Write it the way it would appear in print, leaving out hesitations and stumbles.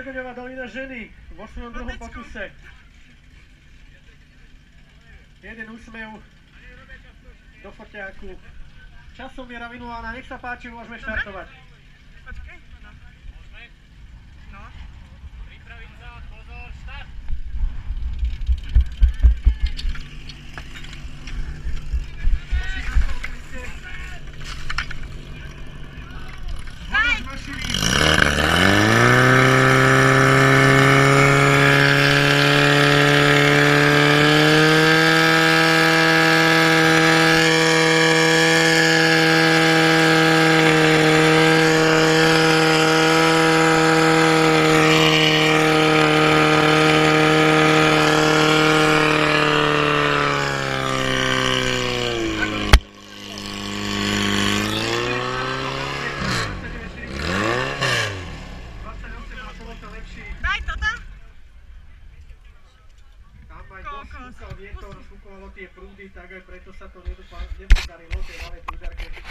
Margoňová dolina ženy vo svojom druhom pokuse. Jeden úsmev do foťáku. Časomiera Vinulana, nech sa páči, môžeme štartovať. Počkej, no. Môžeme? No. Pripraviť sa, pozor, štart! Daj toto. Tam aj dosť fúkal vietor, fúkovalo tie prúdy, tak aj preto sa to nepodarilo tej ľavej prúdarke.